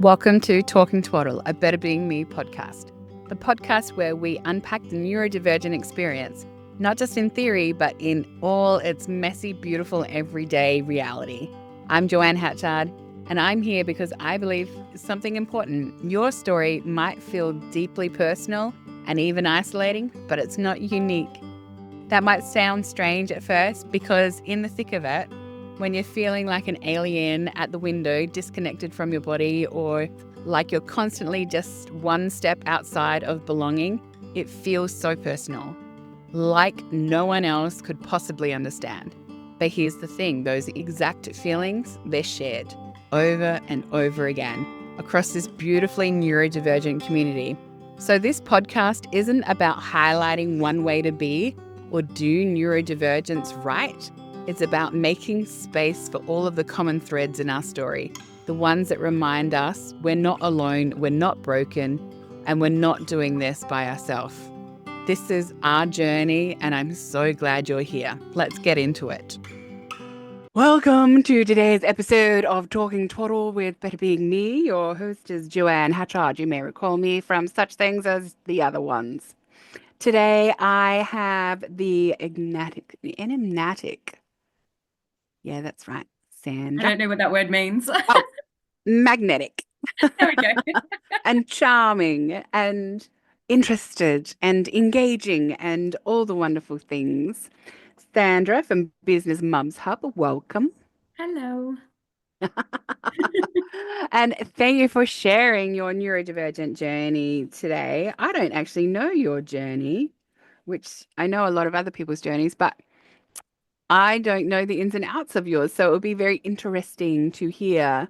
Welcome to Talking Twaddle, a Better Being Me podcast, the podcast where we unpack the neurodivergent experience, not just in theory, but in all its messy, beautiful, everyday reality. I'm Joanne, and I'm here because I believe something important. Your story might feel deeply personal and even isolating, but it's not unique. That might sound strange at first because in the thick of it, when you're feeling like an alien at the window, disconnected from your body, or like you're constantly just one step outside of belonging, it feels so personal, like no one else could possibly understand. But here's the thing, those exact feelings, they're shared over and over again across this beautifully neurodivergent community. So this podcast isn't about highlighting one way to be or do neurodivergence right. It's about making space for all of the common threads in our story, the ones that remind us we're not alone, we're not broken, and we're not doing this by ourselves. This is our journey, and I'm so glad you're here. Let's get into it. Welcome to today's episode of Talking Twaddle with Better Being Me. Your host is Joanne Hatchard. You may recall me from such things as the other ones. Today I have the enigmatic. Yeah, that's right. Sandra. I don't know what that word means. Oh, magnetic. There we go. And charming and interested and engaging and all the wonderful things. Sandra from Business Mums Hub, welcome. Hello. And thank you for sharing your neurodivergent journey today. I don't actually know your journey, which I know a lot of other people's journeys, but I don't know the ins and outs of yours. So it would be very interesting to hear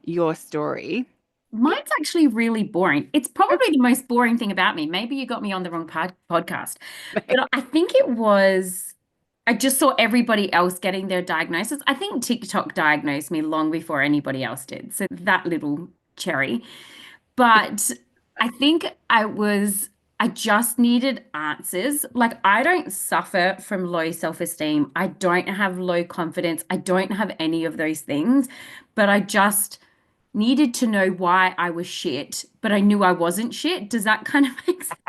your story. Mine's actually really boring. It's probably the most boring thing about me. Maybe you got me on the wrong podcast. But I think it was, I just saw everybody else getting their diagnosis. I think TikTok diagnosed me long before anybody else did. So that little cherry. But I think I just needed answers. Like, I don't suffer from low self-esteem. I don't have low confidence. I don't have any of those things. But I just needed to know why I was shit, but I knew I wasn't shit. Does that kind of make sense?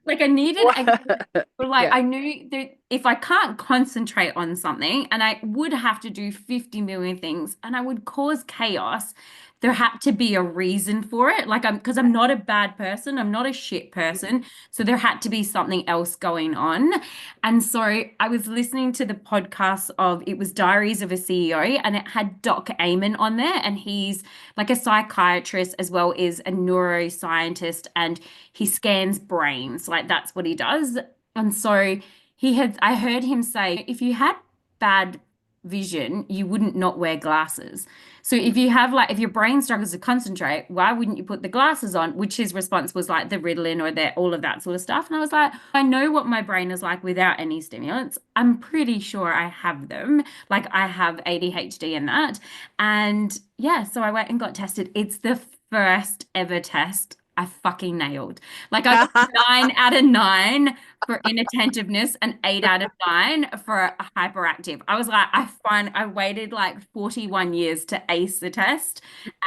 Like, I needed I knew that if I can't concentrate on something and I would have to do 50 million things and I would cause chaos, there had to be a reason for it. Like, because I'm not a bad person, I'm not a shit person. So there had to be something else going on. And so I was listening to the podcast it was Diaries of a CEO, and it had Doc Amen on there. And he's like a psychiatrist as well as a neuroscientist, and he scans brains. Like, that's what he does. And so I heard him say, if you had bad vision, you wouldn't not wear glasses. So if your brain struggles to concentrate, why wouldn't you put the glasses on? Which his response was like the Ritalin or all of that sort of stuff. And I was like, I know what my brain is like without any stimulants. I'm pretty sure I have them. Like, I have ADHD and that. And yeah, so I went and got tested. It's the first ever test I fucking nailed. Like, I got 9 out of 9 for inattentiveness and 8 out of 9 for hyperactive. I was like, I waited like 41 years to ace the test,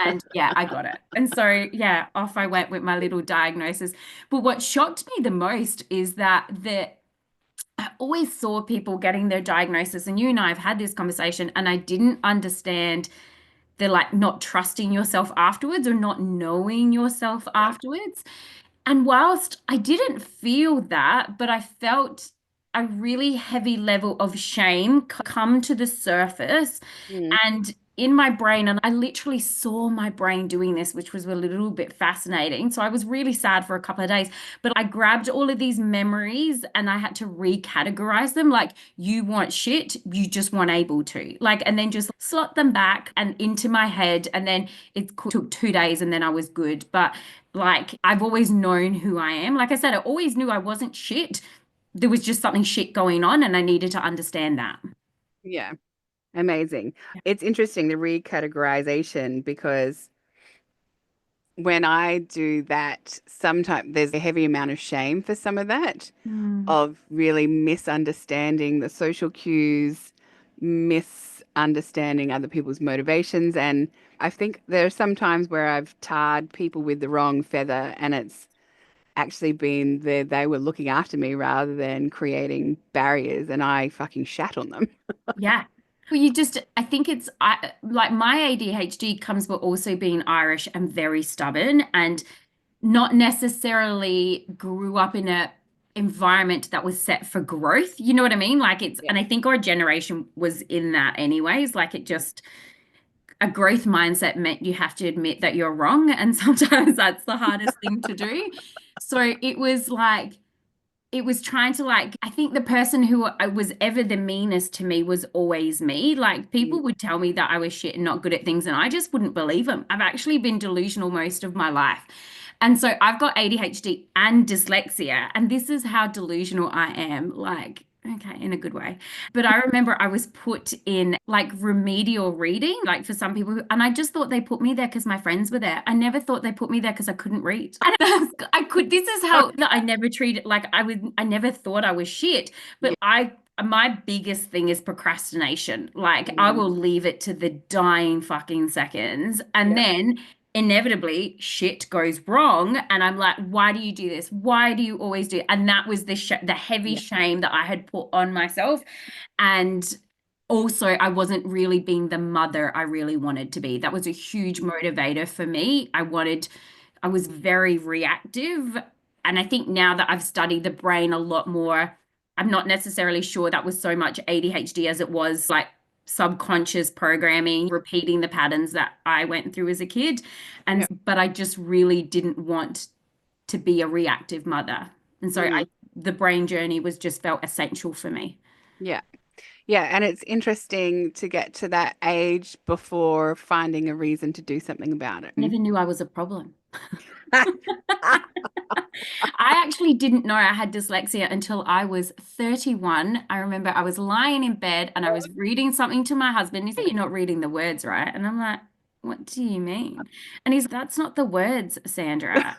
and yeah, I got it. And so yeah, off I went with my little diagnosis. But what shocked me the most is that I always saw people getting their diagnosis, and you and I have had this conversation, and I didn't understand the like not trusting yourself afterwards or not knowing yourself afterwards. And whilst I didn't feel that, but I felt a really heavy level of shame come to the surface. And in my brain, and I literally saw my brain doing this, which was a little bit fascinating. So I was really sad for a couple of days, but I grabbed all of these memories and I had to recategorize them. Like, you want shit, you just weren't able to. Like, and then just slot them back and into my head. And then it took 2 days and then I was good. But like, I've always known who I am. Like I said, I always knew I wasn't shit. There was just something shit going on and I needed to understand that. Yeah. Amazing. It's interesting, the recategorization, because when I do that, sometimes there's a heavy amount of shame for some of that, of really misunderstanding the social cues, misunderstanding other people's motivations, and I think there are some times where I've tarred people with the wrong feather, and it's actually been they were looking after me rather than creating barriers, and I fucking shat on them. Yeah. Well, I think like my ADHD comes with also being Irish and very stubborn and not necessarily grew up in a environment that was set for growth. You know what I mean? Yeah. And I think our generation was in that anyways. Like it just, a growth mindset meant you have to admit that you're wrong. And sometimes that's the hardest thing to do. So it was trying to like, I think the person who was ever the meanest to me was always me. Like Mm. people would tell me that I was shit and not good at things, and I just wouldn't believe them. I've actually been delusional most of my life. And so I've got ADHD and dyslexia, and this is how delusional I am. Like, okay, in a good way. But I remember I was put in like remedial reading, like for some people, and I just thought they put me there because my friends were there. I never thought they put me there because I couldn't read. This is how I never treated, like I never thought I was shit. Yeah. But my biggest thing is procrastination. Like I Mm. will leave it to the dying fucking seconds. And Yeah. then inevitably shit goes wrong, and I'm like, why do you do this? Why do you always do it? And that was the heavy Yeah. shame that I had put on myself. And also I wasn't really being the mother I really wanted to be. That was a huge motivator for me. I was very reactive, and I think now that I've studied the brain a lot more, I'm not necessarily sure that was so much ADHD as it was like subconscious programming, repeating the patterns that I went through as a kid. And Yeah. but I just really didn't want to be a reactive mother. And so Mm. the brain journey was just felt essential for me. Yeah. Yeah, and it's interesting to get to that age before finding a reason to do something about it. I never knew I was a problem. I actually didn't know I had dyslexia until I was 31. I remember I was lying in bed and I was reading something to my husband. He said, "You're not reading the words right." And I'm like, "What do you mean?" And he's, "That's not the words, Sandra."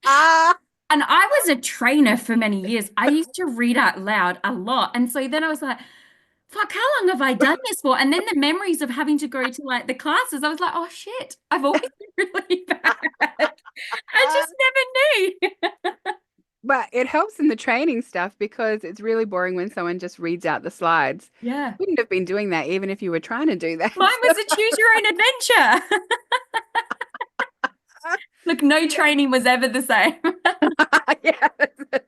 Ah, And I was a trainer for many years. I used to read out loud a lot. And so then I was like, fuck, how long have I done this for? And then the memories of having to go to like the classes, I was like, oh shit, I've always been really bad. I just never knew. but it helps in the training stuff because it's really boring when someone just reads out the slides. Yeah. Wouldn't have been doing that even if you were trying to do that. Mine was a choose your own adventure. Look, no training was ever the same. Yeah. I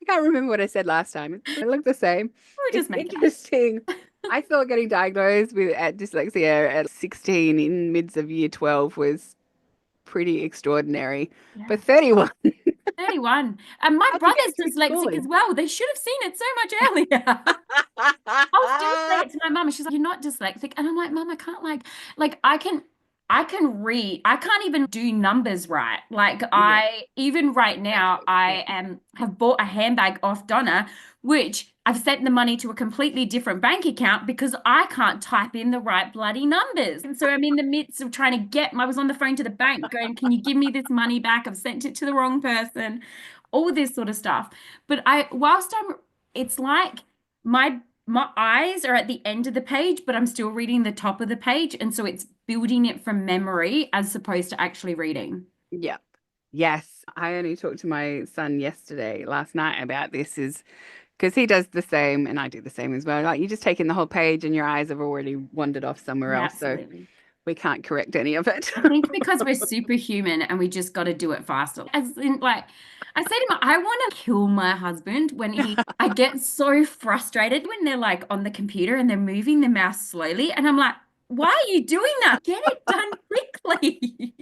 can't remember what I said last time. It looked the same. We're It's just making up. interesting. I thought getting diagnosed with dyslexia at 16 in midst of year 12 was pretty extraordinary. Yeah. But 31, 31. And my how'd you brother's get through dyslexic as schooling? well. They should have seen it so much earlier. I'll still say it to my mum, and she's like, "You're not dyslexic," and I'm like, "Mum, I can't like I can read. I can't even do numbers right. Like Yeah, I even right now, yeah, I am have bought a handbag off Donna, which I've sent the money to a completely different bank account because I can't type in the right bloody numbers. And so I'm in the midst of trying to I was on the phone to the bank going, "Can you give me this money back? I've sent it to the wrong person." All this sort of stuff. But it's like my eyes are at the end of the page, but I'm still reading the top of the page. And so it's building it from memory as opposed to actually reading. yeah. Yes, I only talked to my son last night about this is because he does the same and I do the same as well. Like you just take in the whole page and your eyes have already wandered off somewhere Yeah, else. So absolutely. we can't correct any of it. I think because we're superhuman and we just got to do it faster. As in, like, I say to him, I want to kill my husband I get so frustrated when they're like on the computer and they're moving the mouse slowly. And I'm like, why are you doing that? Get it done quickly.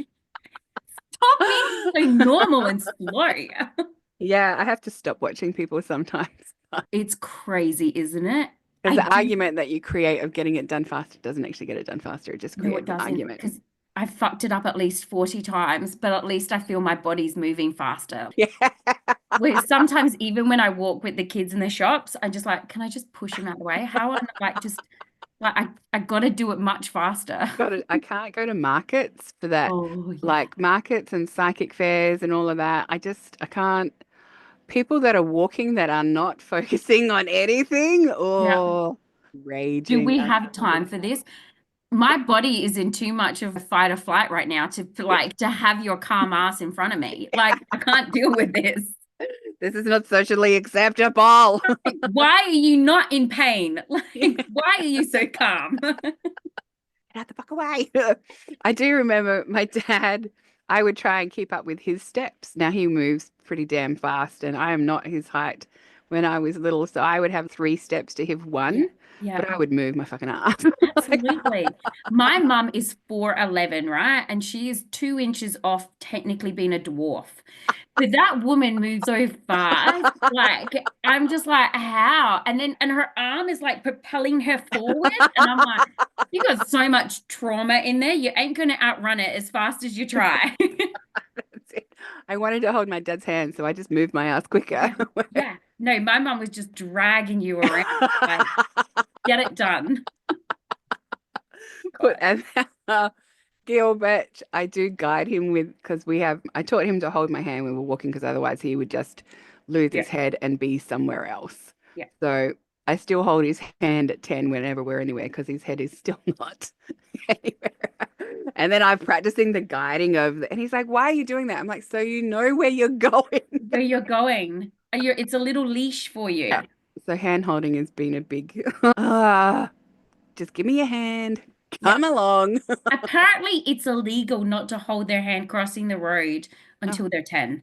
Stop being so normal and slow. Yeah, I have to stop watching people sometimes. It's crazy, isn't it? Because I the do. argument that you create of getting it done faster doesn't actually get it done faster. It just No, it creates an doesn't, argument. because I fucked it up at least 40 times, but at least I feel my body's moving faster. Yeah. Where sometimes even when I walk with the kids in the shops, I just like, can I just push them out of the way? How am I like just like I gotta do it much faster. I can't go to markets for that, Oh yeah. like markets and psychic fairs and all of that. I can't. People that are walking that are not focusing on anything Yeah. or Do raging. we have time for this? my body is in too much of a fight or flight right now to have your calm ass in front of me. Like, I can't deal with this. This is not socially acceptable. Why are you not in pain? Like, why are you so calm? Get out the fuck away. I do remember my dad, I would try and keep up with his steps. Now he moves pretty damn fast, and I am not his height when I was little. So I would have 3 steps to his Yeah. one, Yeah. but I would move my fucking ass. Like, Absolutely. My mum is 4'11", right? And she is 2 inches off technically being a dwarf. But that woman moves so fast. Like, I'm just like, how? And her arm is like propelling her forward. And I'm like, you got so much trauma in there. You ain't gonna outrun it as fast as you try. I wanted to hold my dad's hand, so I just moved my ass quicker. Yeah. Yeah. No, my mum was just dragging you around. Like, get it done. But God. and Gilbert, I do guide him with because I taught him to hold my hand when we were walking because otherwise he would just lose Yeah. his head and be somewhere else. Yeah. So I still hold his hand at 10 whenever we're anywhere because his head is still not anywhere. And then I'm practicing the guiding and he's like, "Why are you doing that?" I'm like, "So you know where you're going." Where you're going. It's a little leash for Yeah. you. So hand holding has been a big, just give me your hand. Yeah. Come along. Apparently, it's illegal not to hold their hand crossing the road Oh, until they're 10.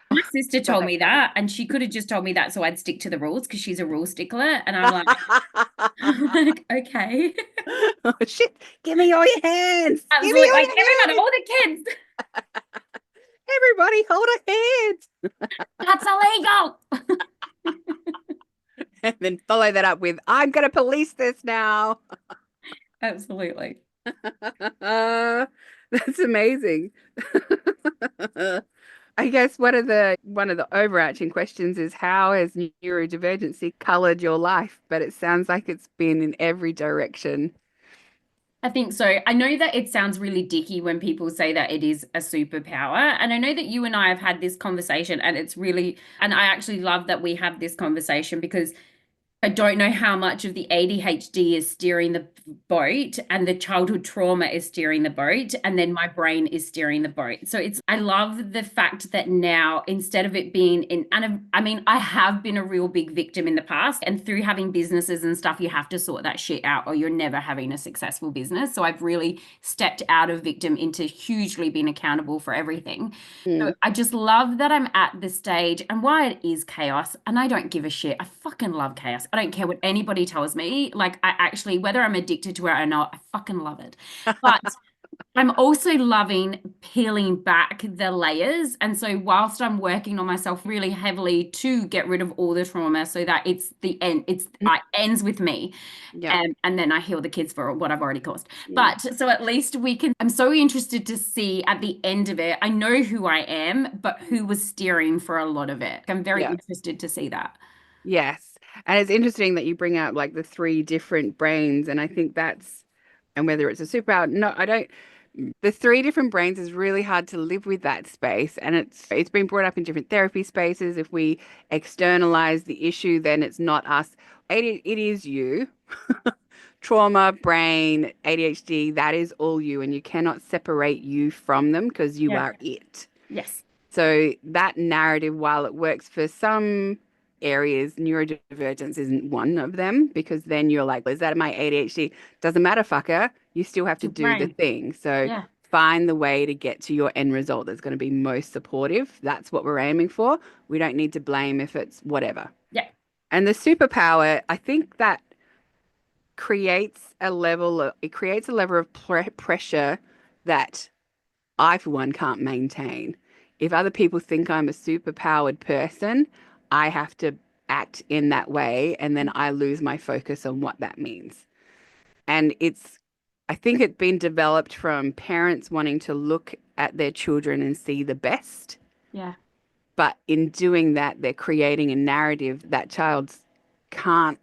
My sister but told they me can't. that, and she could have just told me that so I'd stick to the rules because she's a rule stickler. And I'm like, I'm like, okay. Oh shit, give me all your hands. Give me Absolutely. all Like, your everybody, hands. all the kids, Everybody hold a hand. that's illegal. And then follow that up with, I'm going to police this now. Absolutely. That's amazing. I guess one of the overarching questions is how has neurodivergency colored your life? But it sounds like it's been in every direction. I think so. I know that it sounds really dicky when people say that it is a superpower. And I know that you and I have had this conversation, and and I actually love that we have this conversation because I don't know how much of the ADHD is steering the boat and the childhood trauma is steering the boat, and then my brain is steering the boat. So I love the fact that now, instead of it being and I mean, I have been a real big victim in the past, and through having businesses and stuff, you have to sort that shit out or you're never having a successful business. So I've really stepped out of victim into hugely being accountable for everything. So Mm, I just love that I'm at this stage and why it is chaos. And I don't give a shit. I fucking love chaos. I don't care what anybody tells me. Like, I actually, whether I'm addicted to it or not, I fucking love it. But I'm also loving peeling back the layers. And so, whilst I'm working on myself really heavily to get rid of all the trauma so that it's the end, it ends with me. yeah. And then I heal the kids for what I've already caused. Mm, But so at least I'm so interested to see at the end of it. I know who I am, but who was steering for a lot of it. I'm very yeah. interested to see that. Yes. And it's interesting that you bring out like the 3 different brains. And I think and whether it's a superpower, no, I don't. The 3 different brains is really hard to live with that space. And it's been brought up in different therapy spaces. If we externalize the issue, then it's not us. It is you. Trauma, brain, ADHD, that is all you. And you cannot separate you from them because you Yeah. are it. Yes. So that narrative, while it works for some areas, neurodivergence isn't one of them because then you're like, is that my ADHD? Doesn't matter, fucker. You still have It's to your do the brain. thing. So Yeah. find the way to get to your end result that's going to be most supportive. That's what we're aiming for. We don't need to blame if it's whatever. Yeah. And the superpower, I think that it creates a level of pressure that I, for one, can't maintain. If other people think I'm a superpowered person, I have to act in that way, and then I lose my focus on what that means. And I think it's been developed from parents wanting to look at their children and see the best. Yeah. But in doing that, they're creating a narrative that child can't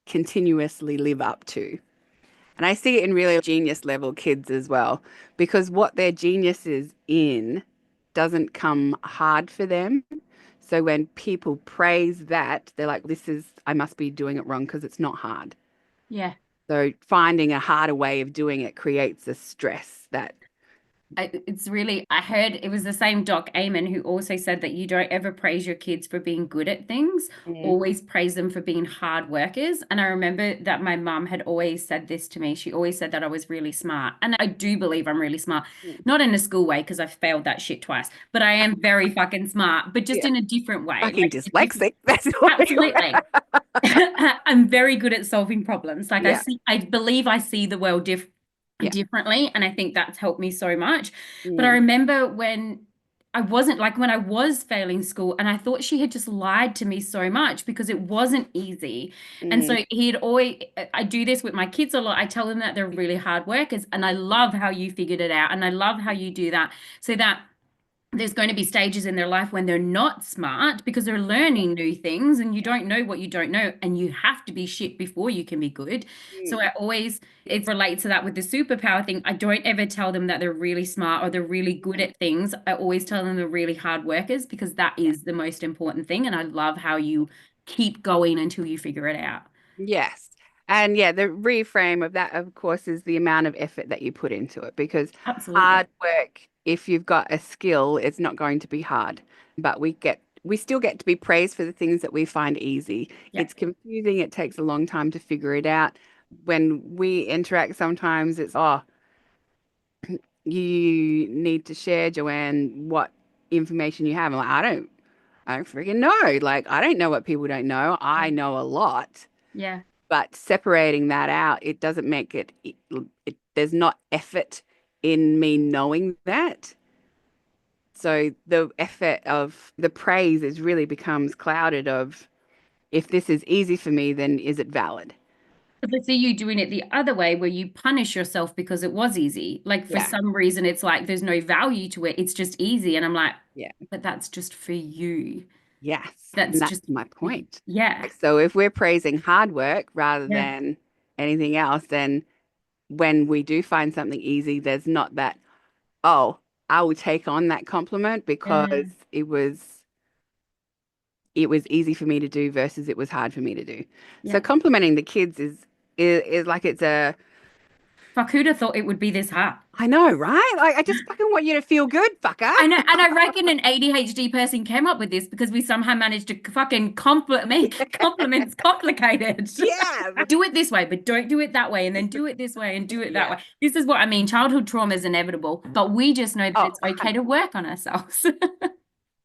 continuously live up to. And I see it in really genius level kids as well, because what their genius is in doesn't come hard for them. So when people praise that, they're like, I must be doing it wrong because it's not hard. Yeah. So finding a harder way of doing it creates a stress that, It's really, I heard it was the same Doc Amen who also said that you don't ever praise your kids for being good at things, mm, always praise them for being hard workers. And I remember that my mum had always said this to me. She always said that I was really smart. And I do believe I'm really smart, mm, not in a school way because I've failed that shit twice, but I am very fucking smart, but just yeah, in a different way. fucking Like, dyslexic. That's what you absolutely. I'm very good at solving problems. Like Yeah, I believe I see the world yeah. differently, and I think that's helped me so much. But I Mm, remember when I wasn't like when I was failing school, and I thought she had just lied to me so much because it wasn't easy. And so mm, he'd always, I do this with my kids a lot. I tell them that they're really hard workers, and I love how you figured it out, and I love how you do that, so that there's going to be stages in their life when they're not smart because they're learning new things and you don't know what you don't know and you have to be shit before you can be good. So mm, I always it relates to that with the superpower thing. I don't ever tell them that they're really smart or they're really good at things. I always tell them they're really hard workers because that yeah. is the most important thing. And I love how you keep going until you figure it out. Yes. And yeah, the reframe of that, of course, is the amount of effort that you put into it because Absolutely. hard work, if you've got a skill, it's not going to be hard. But we still get to be praised for the things that we find easy. Yeah. It's confusing. It takes a long time to figure it out. When we interact, sometimes it's, oh, you need to share, Joanne, what information you have. I'm like, I don't freaking know. Like, I don't know what people don't know. I know a lot. Yeah. But separating that out, it doesn't make there's not effort in me knowing that. So the effort of the praise is really becomes clouded of if this is easy for me, then is it valid? But I see you doing it the other way where you punish yourself because it was easy. Like for Yeah. some reason, it's like there's no value to it. It's just easy. And I'm like, Yeah. but that's just for you. Yes. That's And that's just, my point. yeah, Like, so if we're praising hard work rather yeah, than anything else, then when we do find something easy, there's not that, oh, I will take on that compliment because yeah, it was it was easy for me to do versus it was hard for me to do. So yeah. complimenting the kids is like it's a Fuck, who'd have thought it would be this hard? I know, right? Like I just fucking want you to feel good, fucker. I know, and I reckon an ADHD person came up with this because we somehow managed to fucking make compliments complicated. Yeah. Do it this way, but don't do it that way, and then do it this way and do it that Yeah. way. This is what I mean. Childhood trauma is inevitable, but we just know that Oh, it's okay to work on ourselves.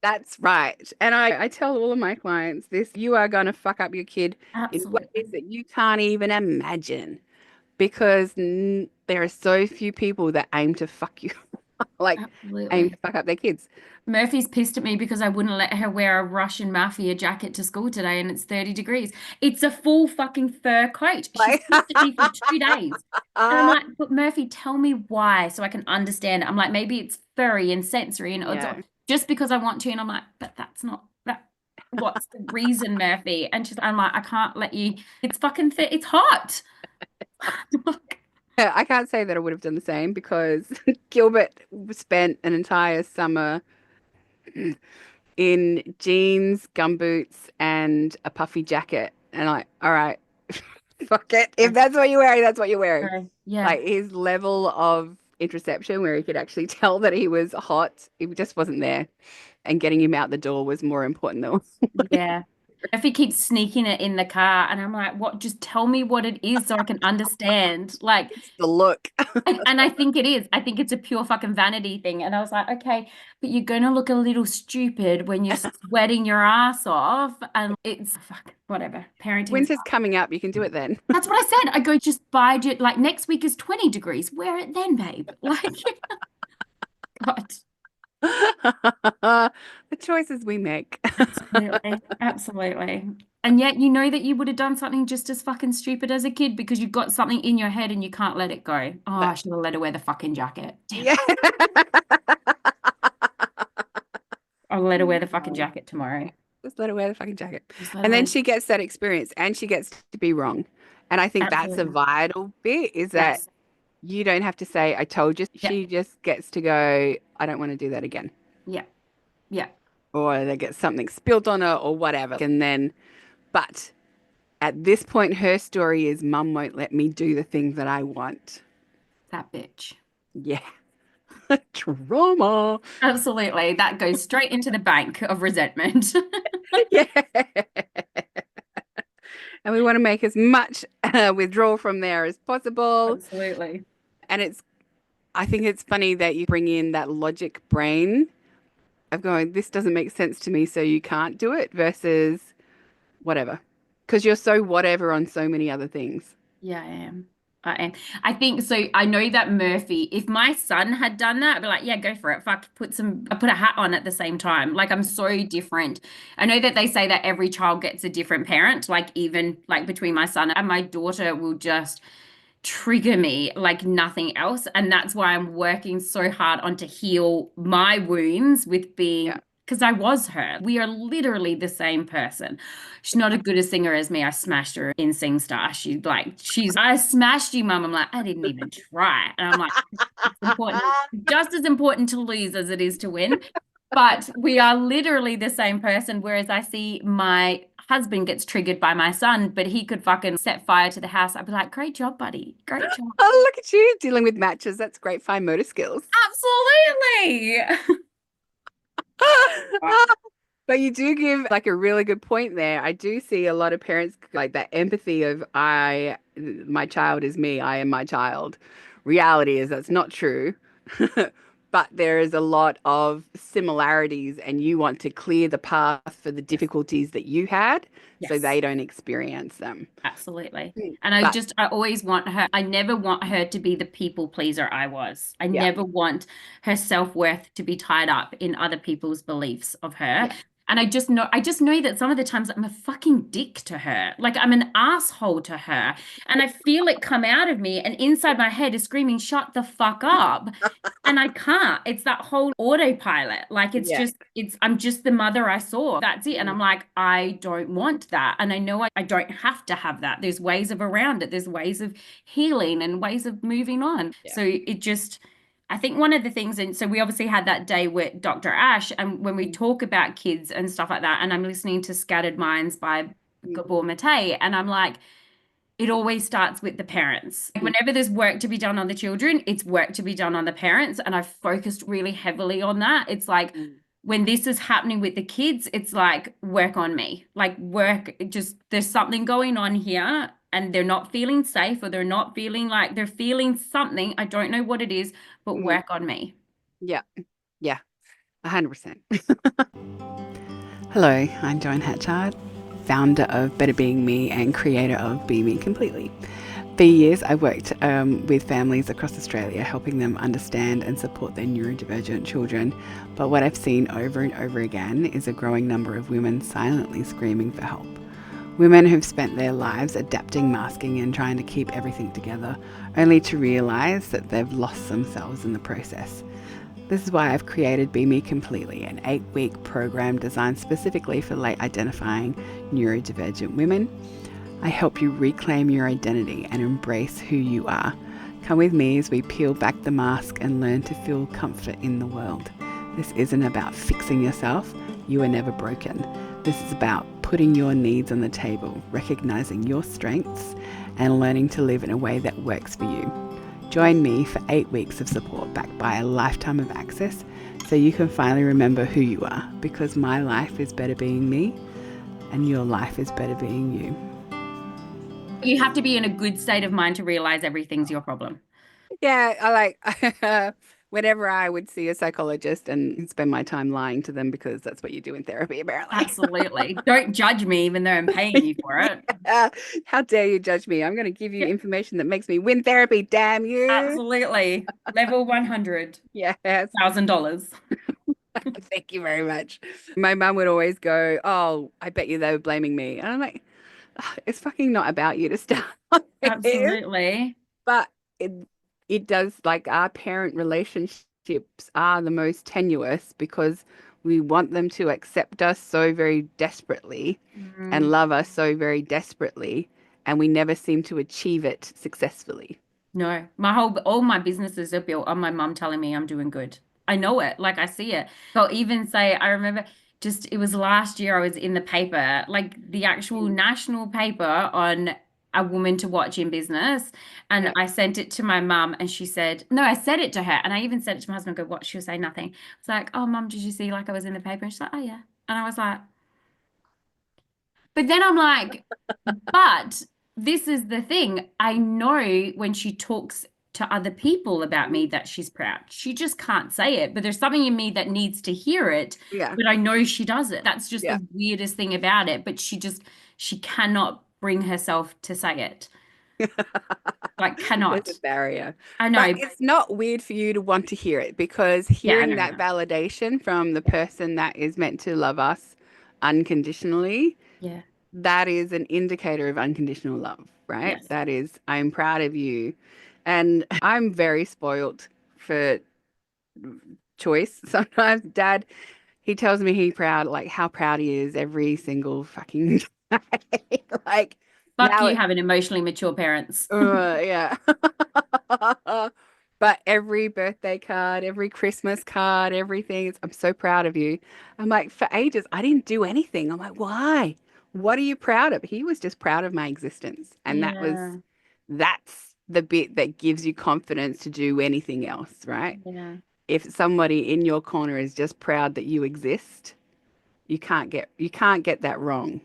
that's right. And I tell all of my clients this, you are going to fuck up your kid in ways Absolutely. that you can't even imagine because there are so few people that aim to fuck you, like aim Absolutely. to fuck up their kids. Murphy's pissed at me because I wouldn't let her wear a Russian mafia jacket to school today and it's 30 degrees. It's a full fucking fur coat. She's Like, pissed at me for 2 days. And I'm like, but Murphy, tell me why so I can understand it. I'm like, maybe it's furry and sensory and it's yeah. just because I want to. And I'm like, but that's not that. What's the reason, Murphy? And I'm like, I can't let you. It's fucking it's hot. I can't say that I would have done the same because Gilbert spent an entire summer in jeans, gumboots, and a puffy jacket. And like, all right, fuck it. If that's what you're wearing, that's what you're wearing. Yeah. Like his level of introception, where he could actually tell that he was hot, it just wasn't there. And getting him out the door was more important than Yeah. If he keeps sneaking it in the car, and I'm like, what? Just tell me what it is so I can understand. Like, it's the look. and I think it is. I think it's a pure fucking vanity thing. And I was like, okay, but you're gonna look a little stupid when you're sweating your ass off. And it's fuck, whatever. Parenting's Winter's coming up. You can do it then. that's what I said. I go just buy it. Like next week is 20 degrees. Wear it then, babe. Like, God. The choices we make. Absolutely. Absolutely. And yet you know that you would have done something just as fucking stupid as a kid because you've got something in your head and you can't let it go. Oh, I should have let her wear the fucking jacket. Damn Yeah. it. I'll let her wear the fucking jacket tomorrow. Just let her wear the fucking jacket. Just let her And then wear. she gets that experience and she gets to be wrong. And I think that's a Absolutely. vital bit is that Yes. you don't have to say, I told you. Yeah. She just gets to go, I don't want to do that again. Yeah. Yeah. Or they get something spilt on her or whatever. And then, but At this point, her story is mum won't let me do the things that I want. That bitch. Yeah. Trauma. Absolutely. That goes straight into the bank of resentment. Yeah. And we want to make as much withdrawal from there as possible. Absolutely. And I think it's funny that you bring in that logic brain of going, this doesn't make sense to me, so you can't do it versus whatever. Because you're so whatever on so many other things. Yeah, I am. I am. I think so. I know that Murphy, if my son had done that, I'd be like, yeah, go for it. Fuck, I put a hat on at the same time. Like I'm so different. I know that they say that every child gets a different parent, like even like between my son and my daughter will just trigger me like nothing else. And that's why I'm working so hard on to heal my wounds with being, Yeah. because I was her. We are literally the same person. She's not as good a singer as me. I smashed her in Sing Star. I smashed you, mum. I'm like, I didn't even try. And I'm like, it's important, just as important to lose as it is to win. But we are literally the same person. Whereas I see my husband gets triggered by my son, but he could fucking set fire to the house. I'd be like, great job, buddy. Great job. Oh, look at you dealing with matches. That's great fine motor skills. Absolutely. But you do give like a really good point there. I do see a lot of parents like that empathy of my child is me, I am my child. Reality is that's not true. But there is a lot of similarities, and you want to clear the path for the Yes. difficulties that you had so Yes. they don't experience them. Absolutely. Mm. And But I always want her, I never want her to be the people pleaser I was. I yeah, never want her self-worth to be tied up in other people's beliefs of her. yeah. And I just know that some of the times I'm a fucking dick to her. Like I'm an asshole to her. And I feel it come out of me. And inside my head is screaming, shut the fuck up. And I can't. It's that whole autopilot. Like Yeah. I'm just the mother I saw. That's it. And Mm. I'm like, I don't want that. And I know I don't have to have that. There's ways of around it. There's ways of healing and ways of moving on. Yeah. So I think one of the things, and so we obviously had that day with Dr. Ash, and when we Mm. talk about kids and stuff like that, and I'm listening to Scattered Minds by Mm. Gabor Mate, and I'm like, it always starts with the parents. Mm. Whenever there's work to be done on the children, it's work to be done on the parents. And I've focused really heavily on that. It's like Mm. when this is happening with the kids, it's like work on me. Like there's something going on here and they're not feeling safe or they're not feeling like they're feeling something. I don't know what it is, but Mm. work on me. Yeah. Yeah. 100%. Hello, I'm Joanne Hatchard, founder of Better Being Me and creator of Be Me Completely. For years, I worked with families across Australia, helping them understand and support their neurodivergent children. But what I've seen over and over again is a growing number of women silently screaming for help. Women who've spent their lives adapting, masking, and trying to keep everything together, only to realise that they've lost themselves in the process. This is why I've created Be Me Completely, an 8-week program designed specifically for late identifying neurodivergent women. I help you reclaim your identity and embrace who you are. Come with me as we peel back the mask and learn to feel comfort in the world. This isn't about fixing yourself. You are never broken. This is about putting your needs on the table, recognizing your strengths, and learning to live in a way that works for you. Join me for 8 weeks of support backed by a lifetime of access so you can finally remember who you are, because my life is better being me and your life is better being you. You have to be in a good state of mind to realize everything's your problem. Yeah, I like whenever I would see a psychologist and spend my time lying to them because that's what you do in therapy, apparently. Absolutely. Don't judge me even though I'm paying you for it. Yeah. How dare you judge me? I'm going to give you Yeah, information that makes me win therapy, damn you. absolutely. Level 100. Yes. $1,000. Thank you very much. My mum would always go, oh, I bet you they were blaming me. And I'm like, "Oh, it's fucking not about you to start with." Absolutely. But it, it does, like, our parent relationships are the most tenuous because we want them to accept us so very desperately and Mm, love us so very desperately, and we never seem to achieve it successfully. no, all my businesses are built on my mum telling me I'm doing good. I know it, like I see it. I'll even say, I remember just it was last year I was in the paper, like the actual Mm. national paper on a woman to watch in business. And Yeah. I sent it to my mum and she said, no, I said it to her. And I even said it to my husband, I go, what? She'll say nothing. It's like, oh, mum, did you see like I was in the paper? And she's like, oh, yeah. And I was like, but then I'm like, but this is the thing. I know when she talks to other people about me that she's proud. She just can't say it, but there's something in me that needs to hear it. Yeah. But I know she does it. That's just Yeah. the weirdest thing about it. But she cannot bring herself to say it. Like, There's a cannot. barrier. I But know. it's not weird for you to want to hear it because Yeah, hearing no, that no. validation from the Yeah, person that is meant to love us unconditionally, yeah, that is an indicator of unconditional love, right? yes. That is, I'm proud of you. And I'm very spoilt for choice. Sometimes dad, he tells me he proud, like how proud he is every single fucking day. Like Fuck now you it, having emotionally mature parents. yeah. But every birthday card, every Christmas card, everything, I'm so proud of you. I'm like, for ages, I didn't do anything. I'm like, why? What are you proud of? He was just proud of my existence. And Yeah, that's the bit that gives you confidence to do anything else, right? yeah. If somebody in your corner is just proud that you exist, you can't get that wrong.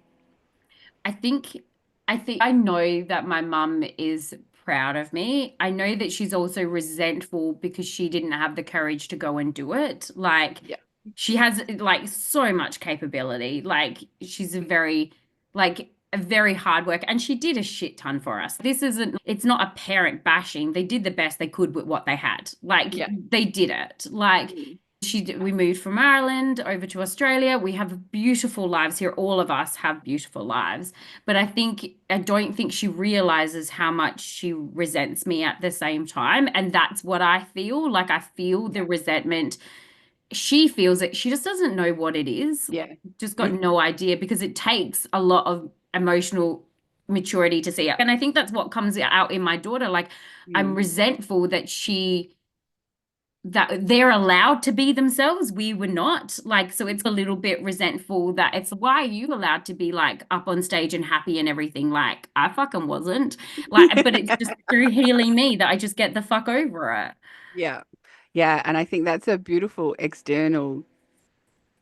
I think I know that my mum is proud of me. I know that she's also resentful because she didn't have the courage to go and do it. Like Yeah. she has like so much capability. Like she's a very hard worker and she did a shit ton for us. It's not a parent bashing. They did the best they could with what they had. Like Yeah. they did it. Like Mm. we moved from Ireland over to Australia. We have beautiful lives here. All of us have beautiful lives. But I don't think she realizes how much she resents me at the same time. And that's what I feel. Like I feel the Yeah. resentment. She feels it. She just doesn't know what it is. Yeah. Just got no idea because it takes a lot of emotional maturity to see it. And I think that's what comes out in my daughter. Like I'm Mm. resentful that they're allowed to be themselves. We were not. Like, so it's a little bit resentful that it's why are you allowed to be like up on stage and happy and everything? Like, I fucking wasn't. Like, but it's just through healing me that I just get the fuck over it. Yeah. Yeah. And I think that's a beautiful external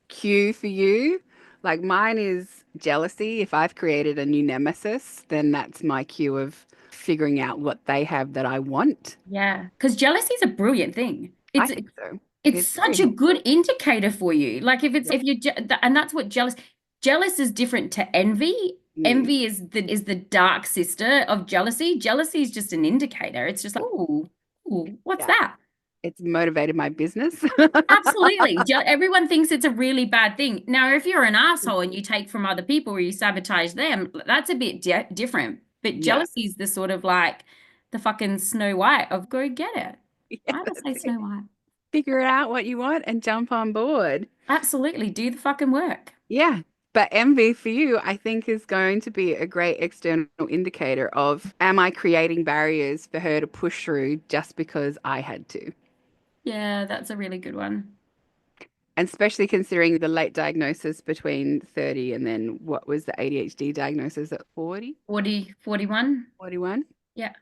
cue for you. Like mine is jealousy. If I've created a new nemesis, then that's my cue of figuring out what they have that I want. Yeah. Because jealousy is a brilliant thing. I think so. It's It's very such a helpful. good indicator for you. Like Yeah. if you're and that's what jealous is different to envy. Mm. Envy is the dark sister of jealousy. Jealousy is just an indicator. It's just like, oh, what's Yeah. that? It's motivated my business. Absolutely. Everyone thinks it's a really bad thing. Now, if you're an asshole and you take from other people or you sabotage them, that's a bit different. But Yeah. jealousy is the sort of like the fucking Snow White of go get it. Yeah, Why did I that's say it. Snow White? Figure out what you want and jump on board. Absolutely. Do the fucking work. Yeah. But envy for you, I think, is going to be a great external indicator of am I creating barriers for her to push through just because I had to? Yeah, that's a really good one. And especially considering the late diagnosis between 30 and then what was the ADHD diagnosis at 40, 41. 41? Yeah.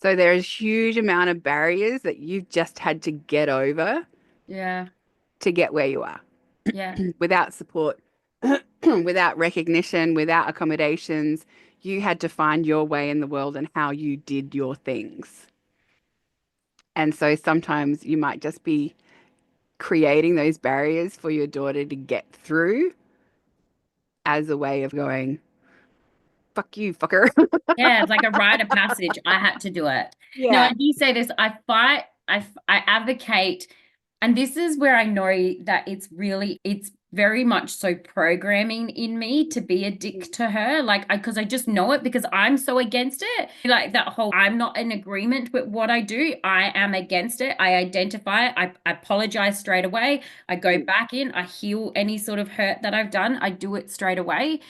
So there's huge amount of barriers that you've just had to get over Yeah. to get where you are Yeah. without support, without recognition, without accommodations. You had to find your way in the world and how you did your things. And so sometimes you might just be creating those barriers for your daughter to get through as a way of going, fuck you, fucker. Yeah, it's like a rite of passage. I had to do it. Now, I Yeah. do say this, I fight, I advocate, and this is where I know that it's very much so programming in me to be a dick to her. Like, because I just know it because I'm so against it. Like that whole, I'm not in agreement with what I do. I am against it. I identify it. I apologize straight away. I go Mm, back in. I heal any sort of hurt that I've done. I do it straight away.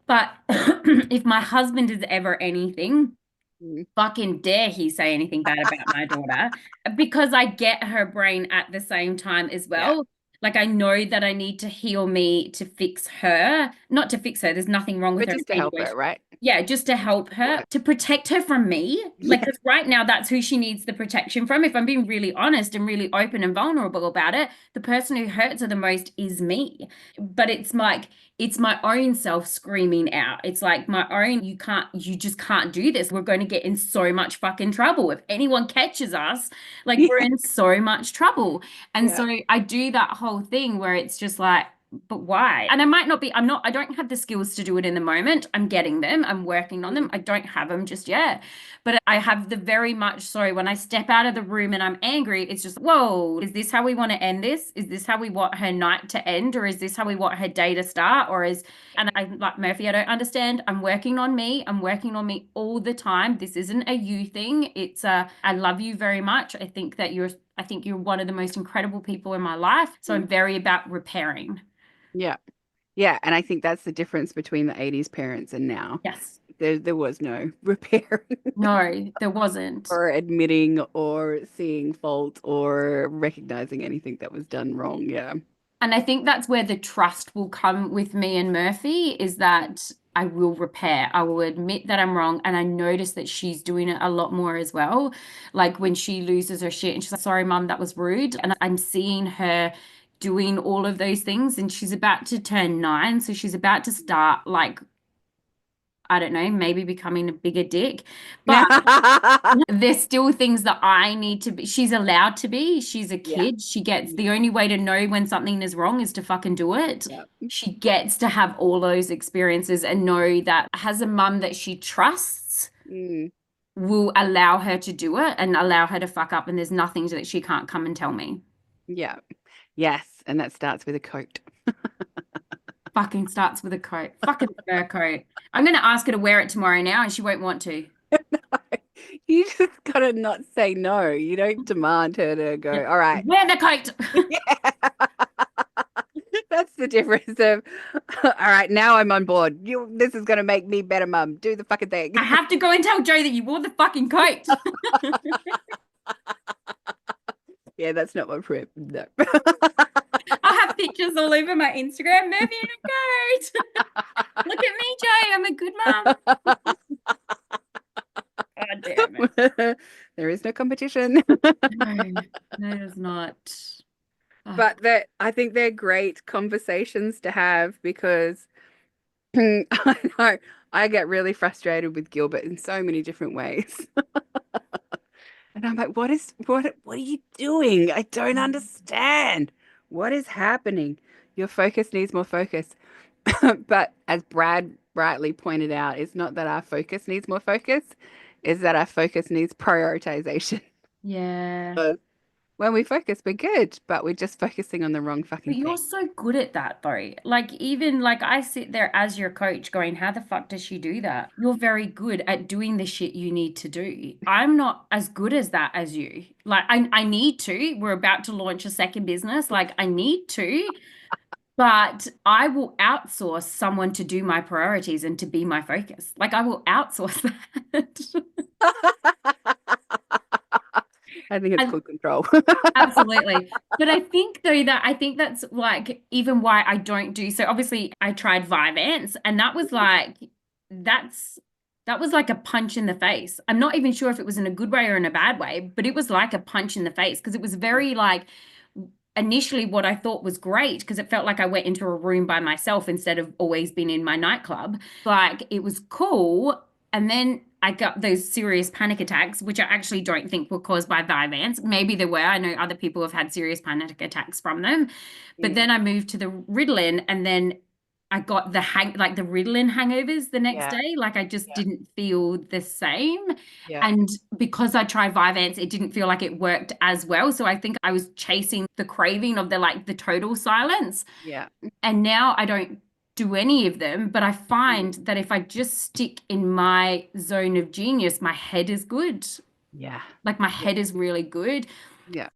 But if my husband is ever anything, mm. fucking dare he say anything bad about my daughter because I get her brain at the same time as Yeah. well. Like I know that I need to heal me to fix her, not to fix her. There's nothing wrong with But her just to in any help way. her, right? Yeah, just to help her, Yeah. to protect her from me. Like, Yeah. 'cause right now, that's who she needs the protection from. If I'm being really honest and really open and vulnerable about it, the person who hurts her the most is me. But it's my own self screaming out. It's like my own, you just can't do this. We're going to get in so much fucking trouble. If anyone catches us, like we're in so much trouble. And Yeah. so I do that whole thing where it's just like, but why? And I don't have the skills to do it in the moment. I'm getting them. I'm working on them. I don't have them just yet. But I have the very much so when I step out of the room and I'm angry, it's just, whoa, is this how we want to end this? Is this how we want her night to end? Or is this how we want her day to start? And I like Murphy, I don't understand. I'm working on me. I'm working on me all the time. This isn't a you thing. I love you very much. I think you're one of the most incredible people in my life. So I'm very about repairing. Yeah. Yeah. And I think that's the difference between the 80s parents and now. Yes. There was no repairing No, there wasn't. or admitting or seeing fault or recognizing anything that was done wrong. Yeah. And I think that's where the trust will come with me and Murphy is that I will repair. I will admit that I'm wrong. And I notice that she's doing it a lot more as well. Like when she loses her shit and she's like, sorry, mum, that was rude. And I'm seeing her doing all of those things. And she's about to turn 9. So she's about to start like, I don't know, maybe becoming a bigger dick. But there's still things that I need to be. She's allowed to be. She's a Yeah. kid. She gets the only way to know when something is wrong is to fucking do it. Yeah. She gets to have all those experiences and know that has a mum that she trusts Mm. will allow her to do it and allow her to fuck up. And there's nothing that she can't come and tell me. Yeah. Yes. And that starts with a coat. Fucking starts with a coat. Fucking fur coat. I'm going to ask her to wear it tomorrow now and she won't want to. You just gotta not say no. You don't demand her to go, all right. Wear the coat. Yeah. That's the difference of, all right, now I'm on board. This is gonna make me better, mum. Do the fucking thing. I have to go and tell Joe that you wore the fucking coat. Yeah, that's not my prep. No. I'll have pictures all over my Instagram. Murphy in a coat. Look at me, Joe. I'm a good mum. God damn it. There is no competition. No, there's not. But I think they're great conversations to have because I know I get really frustrated with Gilbert in so many different ways. And I'm like, what are you doing? I don't understand. What is happening? Your focus needs more focus. But as Brad rightly pointed out, it's not that our focus needs more focus, it's that our focus needs prioritization. Yeah. When we focus, we're good, but we're just focusing on the wrong fucking But you're thing. so good at that, though. Like, even like I sit there as your coach going, how the fuck does she do that? You're very good at doing the shit you need to do. I'm not as good as that as you. Like, I need to. We're about to launch a second business. Like, I need to. But I will outsource someone to do my priorities and to be my focus. Like, I will outsource that. I think it's And called control. absolutely. But I think though that I think that's like even why I don't do so. Obviously, I tried Vyvanse and that was like a punch in the face. I'm not even sure if it was in a good way or in a bad way, but it was like a punch in the face because it was very like initially what I thought was great because it felt like I went into a room by myself instead of always being in my nightclub. Like it was cool. And then I got those serious panic attacks, which I actually don't think were caused by Vyvanse. Maybe they were. I know other people have had serious panic attacks from them. But then I moved to the Ritalin and then I got the Ritalin hangovers the next Yeah, day. Like I just yeah, didn't feel the same. yeah, And because I tried Vyvanse, it didn't feel like it worked as well. So I think I was chasing the craving of the total silence. yeah. And now I don't do any of them, but I Mm. find that if I just stick in my zone of genius, my head is good. Yeah, Like my yeah, head is really good. yeah.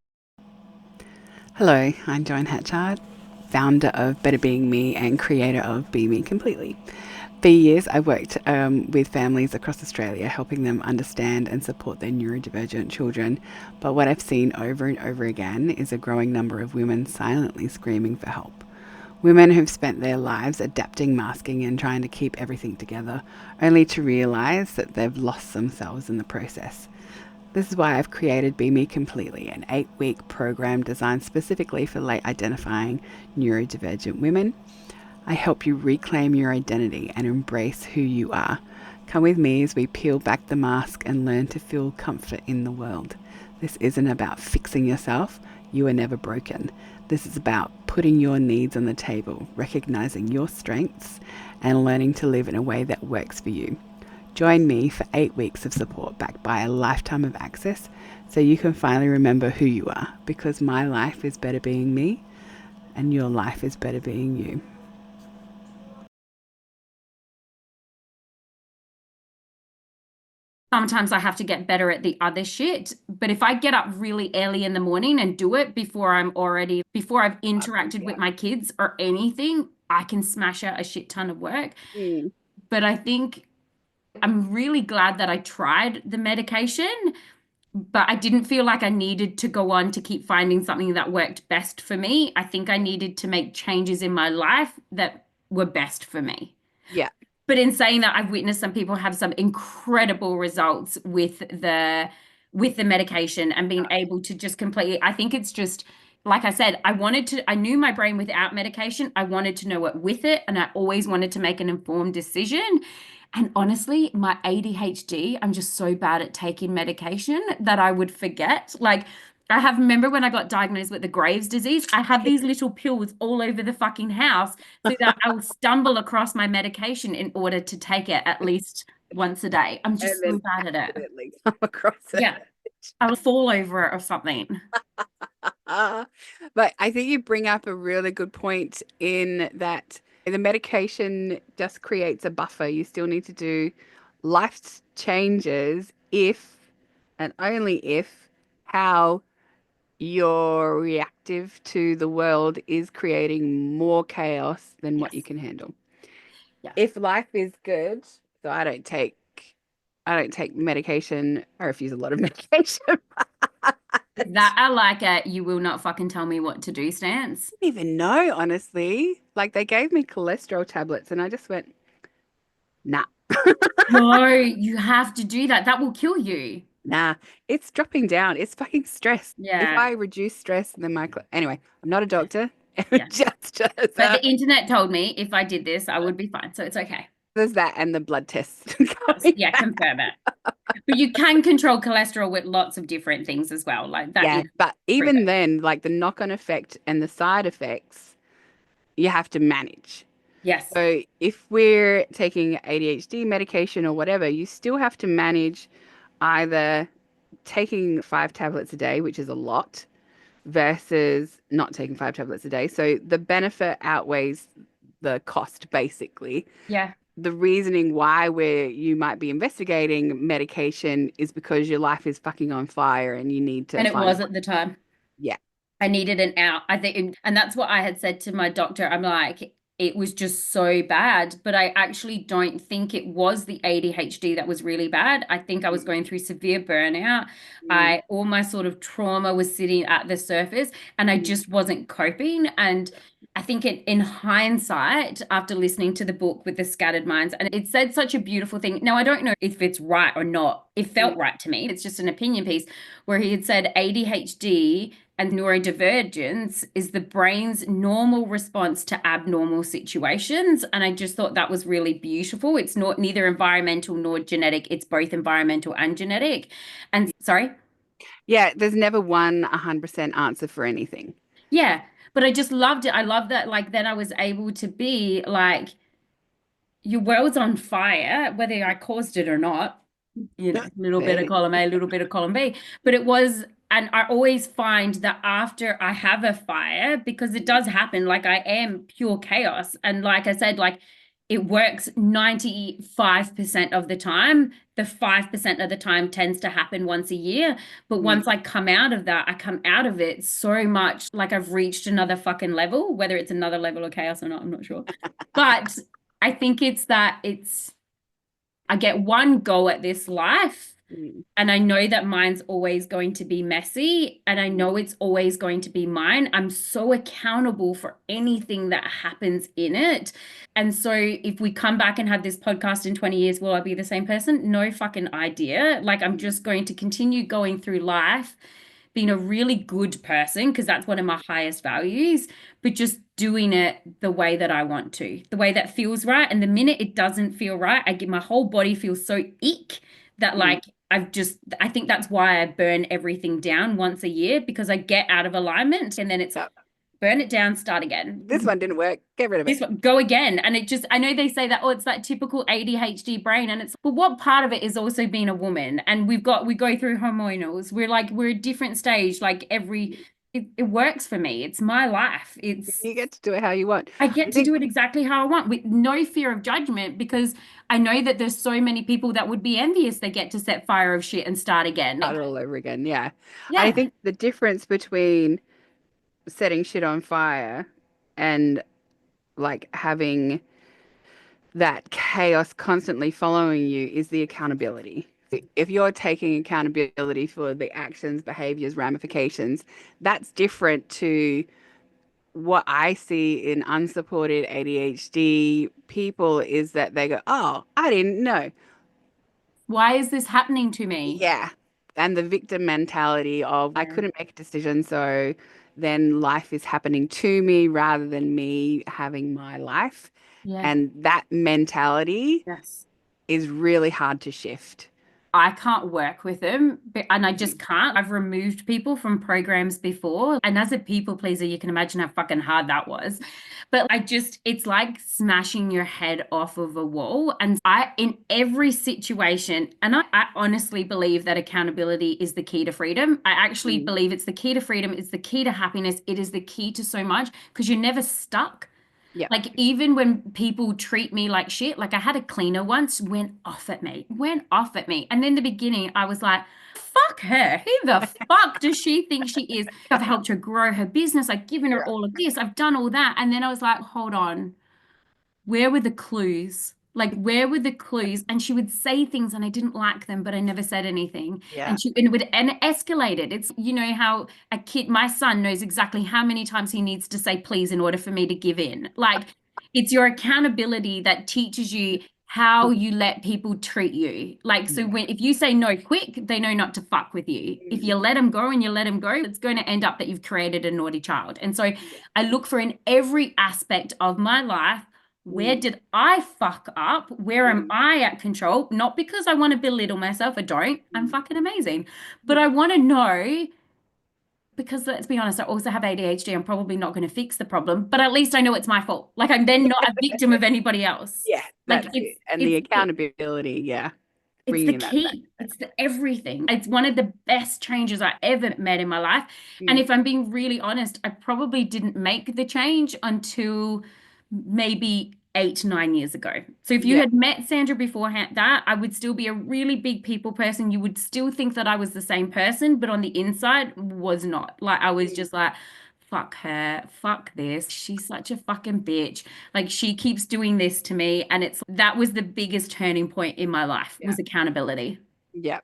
Hello, I'm Joanne, founder of Better Being Me and creator of Be Me Completely. For years, I worked with families across Australia, helping them understand and support their neurodivergent children. But what I've seen over and over again is a growing number of women silently screaming for help. Women who've spent their lives adapting, masking, and trying to keep everything together, only to realize that they've lost themselves in the process. This is why I've created Be Me Completely, an 8-week program designed specifically for late identifying neurodivergent women. I help you reclaim your identity and embrace who you are. Come with me as we peel back the mask and learn to feel comfort in the world. This isn't about fixing yourself. You are never broken. This is about putting your needs on the table, recognizing your strengths, and learning to live in a way that works for you. Join me for 8 weeks of support backed by a lifetime of access so you can finally remember who you are, because my life is better being me and your life is better being you. Sometimes I have to get better at the other shit. But if I get up really early in the morning and do it before I've interacted with my kids or anything, I can smash out a shit ton of work. But I think I'm really glad that I tried the medication, but I didn't feel like I needed to go on to keep finding something that worked best for me. I think I needed to make changes in my life that were best for me. Yeah. But in saying that, I've witnessed some people have some incredible results with the medication and being able to just completely, I think it's just, like I said, I knew my brain without medication. I wanted to know it with it, and I always wanted to make an informed decision. And honestly, my ADHD, I'm just so bad at taking medication that I would forget. Like, remember when I got diagnosed with the Graves' disease, I had these little pills all over the fucking house so that I would stumble across my medication in order to take it at least once a day. I'm just so bad at it. Accidentally come across it. Yeah. I would fall over it or something. But I think you bring up a really good point in that the medication just creates a buffer. You still need to do life changes if and only if how you're reactive to the world is creating more chaos than what you can handle. Yeah. If life is good, so I don't take medication. I refuse a lot of medication. That I like it. You will not fucking tell me what to do stance. Didn't even know, honestly. Like they gave me cholesterol tablets and I just went, nah, No, you have to do that. That will kill you. nah, it's dropping down. It's fucking stress. If Yeah. I reduce stress, then anyway, I'm not a doctor. Yeah. Just But the internet told me if I did this, I would be fine. So it's okay. there's that and the blood tests. Yeah, confirm it. But you can control cholesterol with lots of different things as well. Like that Yeah, is but even proven. then, like the knock-on effect and the side effects, you have to manage. Yes. So if we're taking ADHD medication or whatever, you still have to manage either taking 5 tablets a day, which is a lot, versus not taking 5 tablets a day. So the benefit outweighs the cost, basically. Yeah. The reasoning why you might be investigating medication is because your life is fucking on fire and you need to And it find was one. at the time. Yeah. I needed an out. I think, and that's what I had said to my doctor. I'm like, it was just so bad, but I actually don't think it was the ADHD that was really bad. I think I was going through severe burnout. All my sort of trauma was sitting at the surface and I just wasn't coping. And I think in hindsight, after listening to the book with the scattered minds, and it said such a beautiful thing. Now, I don't know if it's right or not. It felt right to me. It's just an opinion piece where he had said ADHD and neurodivergence is the brain's normal response to abnormal situations. And I just thought that was really beautiful. It's not neither environmental nor genetic. It's both environmental and genetic. And sorry? Yeah, there's never one 100% answer for anything. Yeah. But I just loved it. I love that. Like, then I was able to be like, your world's on fire, whether I caused it or not. A little bit of column A, a little bit of column B. But it was, and I always find that after I have a fire, because it does happen, like I am pure chaos. And like I said, like it works 95% of the time. The 5% of the time tends to happen once a year. But once I come out of that, I come out of it so much like I've reached another fucking level, whether it's another level of chaos or not, I'm not sure. But I think it's that I get one go at this life. Mm, And I know that mine's always going to be messy, and I know it's always going to be mine. I'm so accountable for anything that happens in it. And so if we come back and have this podcast in 20 years, will I be the same person? No fucking idea. Like, I'm just going to continue going through life being a really good person, because that's one of my highest values, but just doing it the way that I want to, the way that feels right. And the minute it doesn't feel right, I get my whole body feels so ick that mm. like I think that's why I burn everything down once a year, because I get out of alignment and then it's Yep. burn it down, start again. This one didn't work. Get rid of This it. one, go again. And it just, I know they say that, oh, it's that typical ADHD brain. And it's, but what part of it is also being a woman? And we go through hormonals. We're a different stage. Like it works for me. It's my life. You get to do it how you want. I I get to think do it exactly how I want with no fear of judgment, because I know that there's so many people that would be envious they get to set fire of shit and start again. start it all over again. Yeah. I Yeah. think the difference between setting shit on fire and like having that chaos constantly following you is the accountability. If you're taking accountability for the actions, behaviors, ramifications, that's different to what I see in unsupported ADHD people is that they go, "Oh, I didn't know." Why is this happening to me? Yeah. And the victim mentality of I Yeah. couldn't make a decision, so then life is happening to me rather than me having my life. Yeah. And that mentality Yes. is really hard to shift. I can't work with them, and I just Mhm. can't. I've removed people from programs before, and as a people pleaser, you can imagine how fucking hard that was. But it's like smashing your head off of a wall. And in every situation, and I honestly believe that accountability is the key to freedom. I actually Mm. believe it's the key to freedom, it's the key to happiness, it is the key to so much, because you're never stuck. Yep. Like even when people treat me like shit, like I had a cleaner once went off at me, went off at me. And in the beginning, I was like, fuck her. Who the fuck does she think she is? I've helped her grow her business. I've given her Yeah. all of this. I've done all that. And then I was like, hold on, where were the clues? Like, where were the clues? And she would say things and I didn't like them, but I never said anything. Yeah. And it would and it escalated. It's, you know, how a kid, my son knows exactly how many times he needs to say please in order for me to give in. Like, it's your accountability that teaches you how you let people treat you. Like, so Yeah. if you say no quick, they know not to fuck with you. If you Mm. let them go and you let them go, it's going to end up that you've created a naughty child. And so Yeah. I look for in every aspect of my life, where Mm. did I fuck up? Where am Mm. I at control? Not because I want to belittle myself. I don't. I'm Mm. fucking amazing. But I want to know, because let's be honest, I also have ADHD. I'm probably not going to fix the problem, but at least I know it's my fault. Like I'm then not a victim of anybody else. Yeah, Like that's it's it. And the it's accountability, yeah, it's the bringing that back. key. It's the everything. It's one of the best changes I ever made in my life. And Mm. if I'm being really honest, I probably didn't make the change until maybe 8, 9 years ago. So if you Yeah. had met Sandra beforehand, that I would still be a really big people person. You would still think that I was the same person, but on the inside was not. Like I was Mm. just like, fuck her, fuck this. She's such a fucking bitch. Like she keeps doing this to me. And that was the biggest turning point in my life, Yeah. was accountability. Yeah.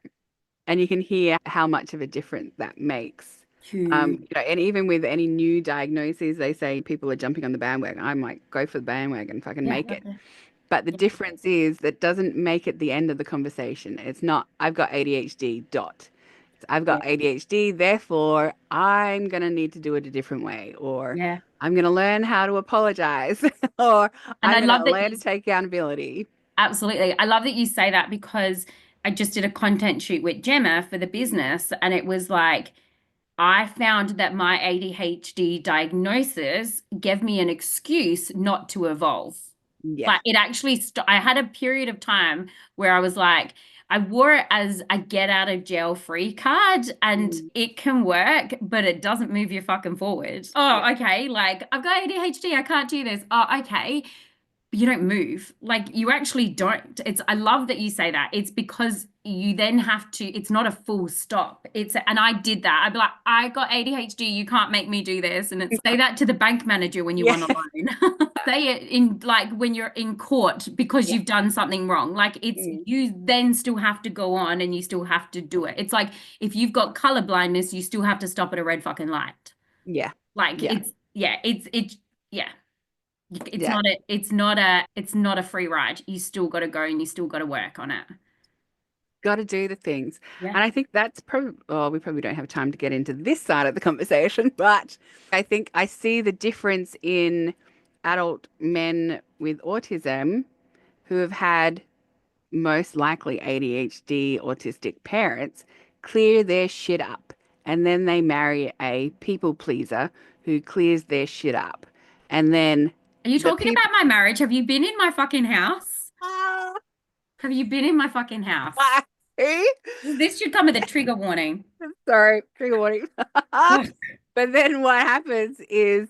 And you can hear how much of a difference that makes. Huge. And even with any new diagnoses, they say people are jumping on the bandwagon. I'm like, go for the bandwagon, fucking Yeah. make it. But the difference is that doesn't make it the end of the conversation. It's not, I've got ADHD, dot. It's, I've Yeah. got ADHD, therefore I'm going to need to do it a different way, or Yeah. I'm going to learn how to apologize, or And I'm I going to love that learn you to take accountability. Absolutely. I love that you say that, because I just did a content shoot with Gemma for the Mm. business, and it was like, I found that my ADHD diagnosis gave me an excuse not to evolve. Yeah. Like it actually, I had a period of time where I was like, I wore it as a get out of jail free card, and Mm. it can work, but it doesn't move you fucking forward. Yeah. Oh, okay. Like I've got ADHD. I can't do this. Oh, okay, you don't move. Like you actually don't. I love that you say that. It's because you then have to, it's not a full stop. And I did that. I'd be like, I got ADHD, you can't make me do this. And it's say that to the bank manager when you Yeah. want a loan. Say it in like when you're in court because Yeah. you've done something wrong. Like it's Mm. you then still have to go on and you still have to do it. It's like if you've got color blindness, you still have to stop at a red fucking light. Yeah. Like Yeah. yeah. It's Yeah. not it's not a free ride. You still got to go and you still got to work on it. Got to do the things. Yeah. And I think that's probably, oh, we probably don't have time to get into this side of the conversation, but I think I see the difference in adult men with autism who have had most likely ADHD autistic parents clear their shit up. And then they marry a people pleaser who clears their shit up. And then Are you the talking people. about my marriage? Have you been in my fucking house? Have you been in my fucking house? This should come with a trigger warning. Sorry, trigger warning. Ugh. But then what happens is,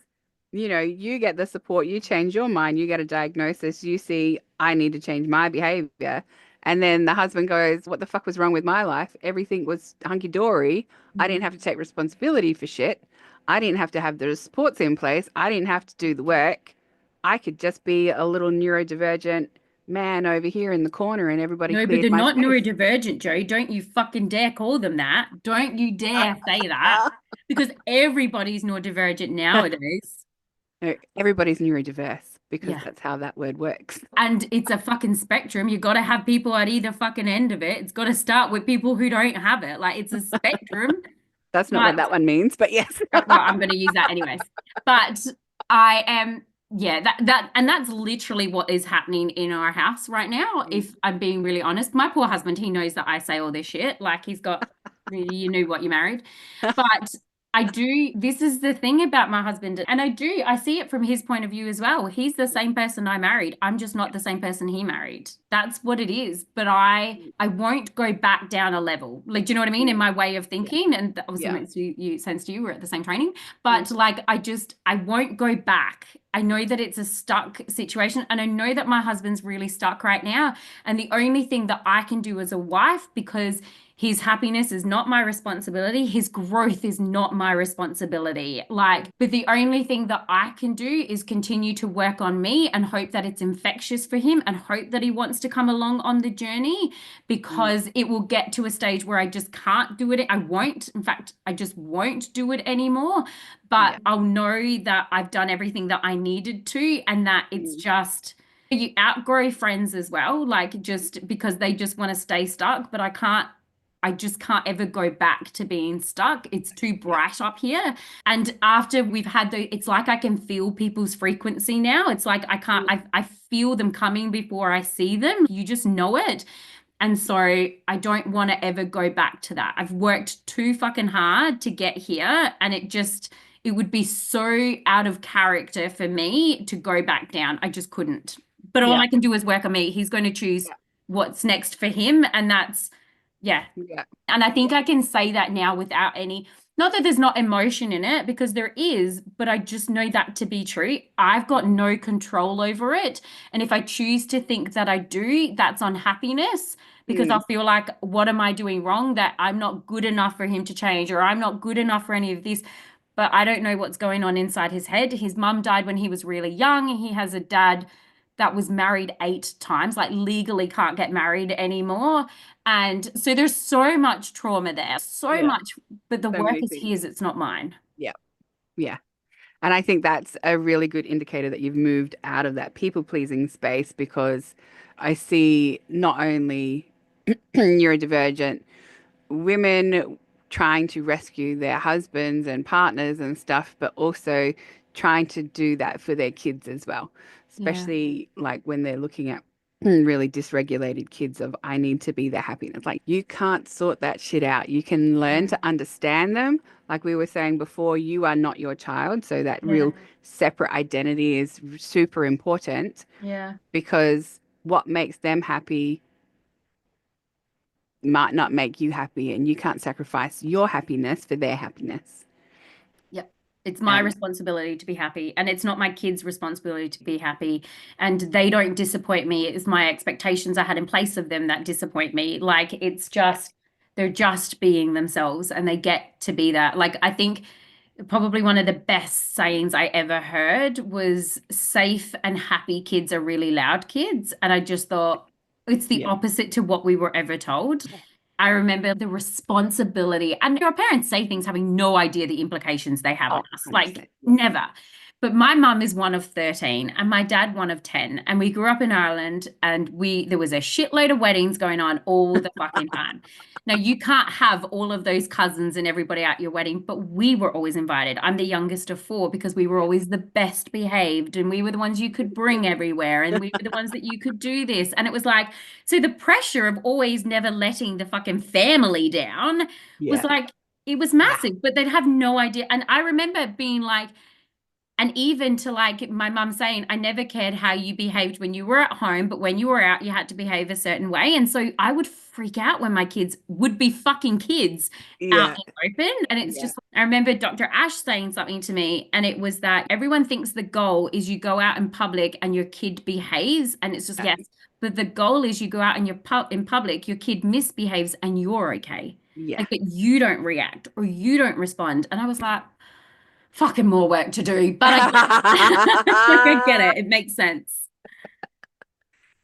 you get the support, you change your mind, you get a diagnosis, you see, I need to change my behavior. And then the husband goes, what the fuck was wrong with my life? Everything was hunky dory. I didn't have to take responsibility for shit. I didn't have to have the supports in place. I didn't have to do the work. I could just be a little neurodivergent man over here in the corner and everybody No, but cleared they're my not space. neurodivergent, Joe. Don't you fucking dare call them that. Don't you dare say that Ah. because everybody's neurodivergent nowadays. No, everybody's neurodiverse because Yeah. that's how that word works. And it's a fucking spectrum. You got to have people at either fucking end of it. It's got to start with people who don't have it. Like it's a spectrum. That's not what But that one means, but yes. well, I'm going to use that anyways. But I am, yeah, and that's literally what is happening in our house right now. Mm. If I'm being really honest, my poor husband, he knows that I say all this shit. Like he's got, you knew what you married. But I do, this is the thing about my husband. And I see it from his point of view as well. He's the same person I married. I'm just not the same person he married. That's what it is. But I won't go back down a level. Like, do you know what I mean? In Mm. my way of Yeah. thinking. And that obviously Yeah. makes sense to you. We're at the same training. Mm. But like, I won't go back. I know that it's a stuck situation. And I know that my husband's really stuck right now. And the only thing that I can do as a wife, because his happiness is not my responsibility. His growth is not my responsibility. Like, but the only thing that I can do is continue to work on me and hope that it's infectious for him and hope that he wants to come along on the journey Mm. because it will get to a stage where I just can't do it. I won't. In fact, I just won't do it anymore. But Yeah. I'll know that I've done everything that I needed to and that it's Mm. just you outgrow friends as well, like just because they just want to stay stuck, but I just can't ever go back to being stuck. It's too Yeah. bright up here. And after we've had it's like I can feel people's frequency now. It's like I can't, Mm. I feel them coming before I see them. You just know it. And so I don't want to ever go back to that. I've worked too fucking hard to get here. And it would be so out of character for me to go back down. I just couldn't. But all Yeah. I can do is work on me. He's going to choose Yeah. what's next for him. And that's, yeah, Yeah. and I think I can say that now without any, not that there's not emotion in it, because there is, but I just know that to be true. I've got no control over it. And if I choose to think that I do, that's unhappiness because Mm. I'll feel like, what am I doing wrong? That I'm not good enough for him to change, or I'm not good enough for any of this. But I don't know what's going on inside his head. His mum died when he was really young. He has a dad that was married 8 times, like legally can't get married anymore. And so there's so much trauma there, so Yeah. much, but the So work many is things. his, it's not mine. Yeah. Yeah. And I think that's a really good indicator that you've moved out of that people pleasing space because I see not only neurodivergent women trying to rescue their husbands and partners and stuff, but also trying to do that for their kids as well, Yeah. especially like when they're looking at really dysregulated kids of I need to be their happiness. Like you can't sort that shit out. You can learn Yeah. to understand them. Like we were saying before, you are not your child. So that Yeah. real separate identity is super important Yeah. because what makes them happy might not make you happy, and you can't sacrifice your happiness for their happiness. Yep. It's my And responsibility to be happy, and it's not my kids' responsibility to be happy. And they don't disappoint me. It's my expectations I had in place of them that disappoint me. Like, it's just, they're just being themselves and they get to be that. Like, I think probably one of the best sayings I ever heard was safe and happy kids are really loud kids. And I just thought it's the yeah, opposite to what we were ever told. I remember the responsibility, and our parents say things having no idea the implications they have on us, 100%. like never. But my mum is one of 13 and my dad one of 10. And we grew up in Ireland, and there was a shitload of weddings going on all the fucking time. Now, you can't have all of those cousins and everybody at your wedding, but we were always invited. I'm the youngest of four because we were always the best behaved, and we were the ones you could bring everywhere, and we were the ones that you could do this. And it was like, so the pressure of always never letting the fucking family down was Yeah. like, it was Wow. massive, but they'd have no idea. And I remember being like, and even to like my mum saying, I never cared how you behaved when you were at home, but when you were out, you had to behave a certain way. And so I would freak out when my kids would be fucking kids out Yeah. in the open. And it's Yeah. just, I remember Dr. Ash saying something to me, and it was that everyone thinks the goal is you go out in public and your kid behaves. And it's just, yes, but the goal is you go out in in public, your kid misbehaves and you're okay. Yeah. Like, but you don't react or you don't respond. And I was like, fucking more work to do, but I get it. Like, I get it. It makes sense.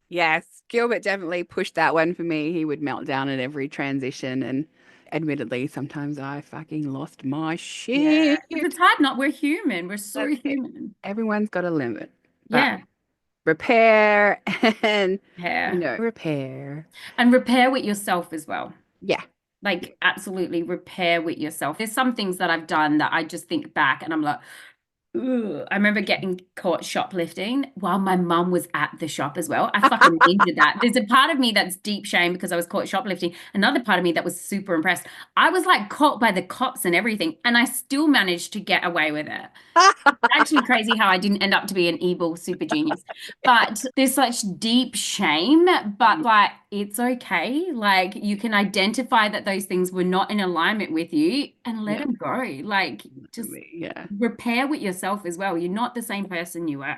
Yes, Gilbert definitely pushed that one for me. He would melt down at every transition, and admittedly, sometimes I fucking lost my Yeah. shit. It's hard not. We're human. We're so That's it. human. Everyone's got a limit, but Yeah. repair and Repair. repair. And repair with yourself as well. Yeah. Like, absolutely repair with yourself. There's some things that I've done that I just think back and I'm like, ugh. I remember getting caught shoplifting while my mum was at the shop as well. I fucking needed that. There's a part of me that's deep shame because I was caught shoplifting. Another part of me that was super impressed. I was like caught by the cops and everything, and I still managed to get away with it. Actually crazy how I didn't end up to be an evil super genius. But there's such deep shame, but like, it's okay. Like, you can identify that those things were not in alignment with you and let Yeah. them go. Like, just Yeah. repair with yourself as well. You're not the same person you were.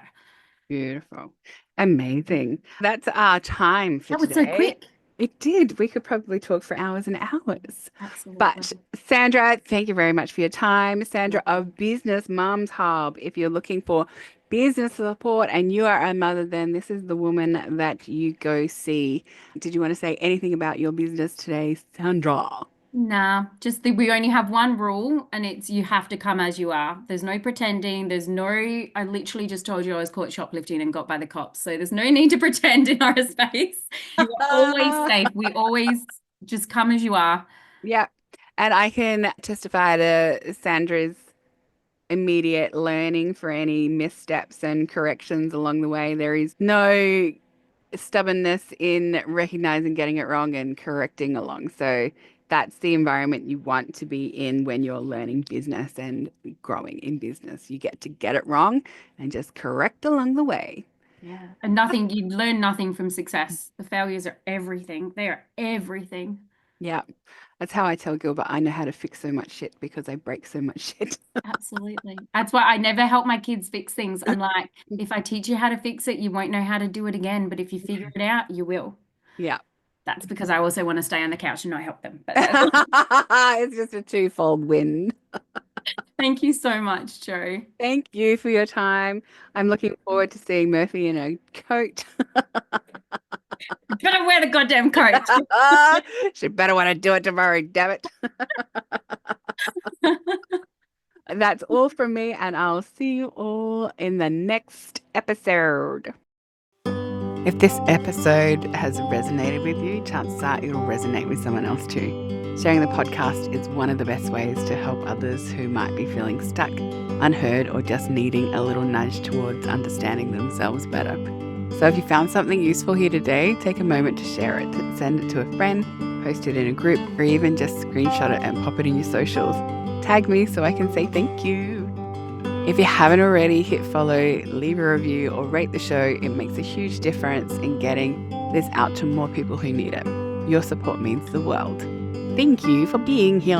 Beautiful. Amazing. That's our time for That was so today. quick. It did. We could probably talk for hours and hours. Absolutely. But Sandra, thank you very much for your time. Sandra of Business Mums Hub. If you're looking for business support and you are a mother, then this is the woman that you go see. Did you want to say anything about your business today, Sandra? Nah, just we only have one rule, and it's you have to come as you are. There's no pretending. I literally just told you I was caught shoplifting and got by the cops. So there's no need to pretend in our space. You are always safe. We always just come as you are. Yeah. And I can testify to Sandra's immediate learning for any missteps and corrections along the way. There is no stubbornness in recognizing getting it wrong and correcting along. So that's the environment you want to be in when you're learning business and growing in business. You get to get it wrong and just correct along the way. Yeah. And you learn nothing from success. The failures are everything. They are everything. Yeah. That's how I tell Gilbert I know how to fix so much shit because I break so much shit. Absolutely. That's why I never help my kids fix things. I'm like, if I teach you how to fix it, you won't know how to do it again. But if you figure it out, you will. Yeah. That's because I also want to stay on the couch and not help them. But It's just a twofold win. thank you so much, Jo. Thank you for your time. I'm looking forward to seeing Murphy in a coat. Better wear the goddamn coat. She better want to do it tomorrow, damn it. That's all from me, and I'll see you all in the next episode. If this episode has resonated with you, chances are it'll resonate with someone else too. Sharing the podcast is one of the best ways to help others who might be feeling stuck, unheard, or just needing a little nudge towards understanding themselves better. So if you found something useful here today, take a moment to share it. Send it to a friend, post it in a group, or even just screenshot it and pop it in your socials. Tag me so I can say thank you. If you haven't already, hit follow, leave a review, or rate the show. It makes a huge difference in getting this out to more people who need it. Your support means the world. Thank you for being here.